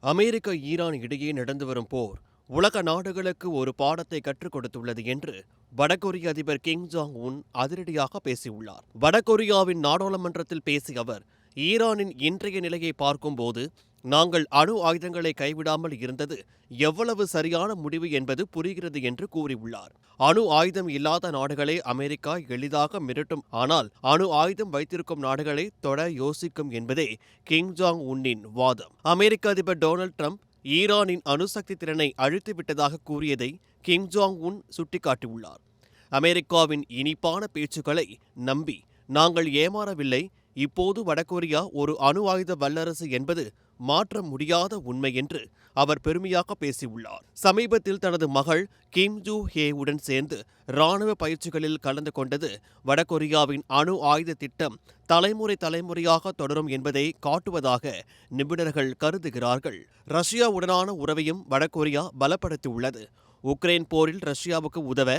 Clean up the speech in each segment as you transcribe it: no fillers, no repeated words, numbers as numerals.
அமெரிக்க Iran இடையே நடந்து வரும் போர் உலக நாடுகளுக்கு ஒரு பாடத்தை கற்றுக் கொடுத்துள்ளது என்று வடகொரிய அதிபர் கிம் ஜாங் உன் அதிரடியாக பேசியுள்ளார். வடகொரியாவின் நாடாளுமன்றத்தில் பேசிய அவர், ஈரானின் இன்றைய நிலையை பார்க்கும்போது நாங்கள் அணு ஆயுதங்களை கைவிடாமல் இருந்தது எவ்வளவு சரியான முடிவு என்பது புரிகிறது என்று கூறியுள்ளார். அணு ஆயுதம் இல்லாத நாடுகளை அமெரிக்கா எளிதாக மிரட்டும், ஆனால் அணு ஆயுதம் வைத்திருக்கும் நாடுகளை தொட யோசிக்கும் என்பதே கிம் ஜாங் உன்னின் வாதம். அமெரிக்க அதிபர் டொனால்ட் ட்ரம்ப் ஈரானின் அணுசக்தி திறனை அழித்துவிட்டதாக கூறியதை கிம் ஜாங் உன் சுட்டிக்காட்டியுள்ளார். அமெரிக்காவின் இனிப்பான பேச்சுக்களை நம்பி நாங்கள் ஏமாறவில்லை. இப்போது வடகொரியா ஒரு அணு ஆயுத வல்லரசு என்பது மாற்ற முடியாத உண்மை என்று அவர் பெருமையாக பேசியுள்ளார். சமீபத்தில் தனது மகள் கிம் ஜூ ஹேவுடன் சேர்ந்து இராணுவ பயிற்சிகளில் கலந்து கொண்டது வடகொரியாவின் அணு ஆயுத திட்டம் தலைமுறையாக தொடரும் என்பதை காட்டுவதாக நிபுணர்கள் கருதுகிறார்கள். ரஷ்யாவுடனான உறவையும் வடகொரியா பலப்படுத்தியுள்ளது. உக்ரைன் போரில் ரஷ்யாவுக்கு உதவ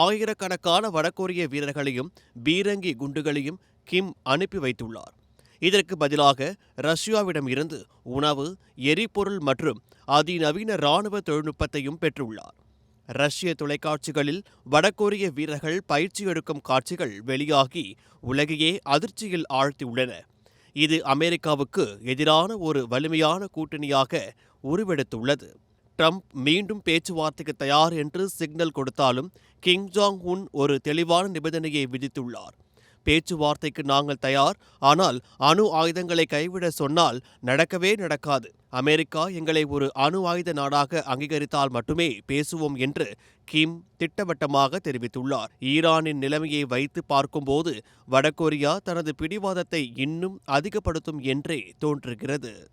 ஆயிரக்கணக்கான வடகொரிய வீரர்களையும் பீரங்கி குண்டுகளையும் கிம் அனுப்பி வைத்துள்ளார். இதற்கு பதிலாக ரஷ்யாவிடம் இருந்து உணவு, எரிபொருள் மற்றும் அதிநவீன இராணுவ தொழில்நுட்பத்தையும் பெற்றுள்ளார். ரஷ்ய தொலைக்காட்சிகளில் வடகொரிய வீரர்கள் பயிற்சி எடுக்கும் காட்சிகள் வெளியாகி உலகையே அதிர்ச்சியில் ஆழ்த்தியுள்ளன. இது அமெரிக்காவுக்கு எதிரான ஒரு வலிமையான கூட்டணியாக உருவெடுத்துள்ளது. ட்ரம்ப் மீண்டும் பேச்சுவார்த்தைக்கு தயார் என்று சிக்னல் கொடுத்தாலும் கிம் ஜாங் உன் ஒரு தெளிவான நிபந்தனையை விதித்துள்ளார். பேச்சுவார்த்தைக்கு நாங்கள் தயார், ஆனால் அணு ஆயுதங்களை கைவிட சொன்னால் நடக்கவே நடக்காது. அமெரிக்கா எங்களை ஒரு அணு ஆயுத நாடாக அங்கீகரித்தால் மட்டுமே பேசுவோம் என்று கிம் திட்டவட்டமாக தெரிவித்துள்ளார். ஈரானின் நிலைமையை வைத்து பார்க்கும்போது வடகொரியா தனது பிடிவாதத்தை இன்னும் அதிகப்படுத்தும் என்றே தோன்றுகிறது.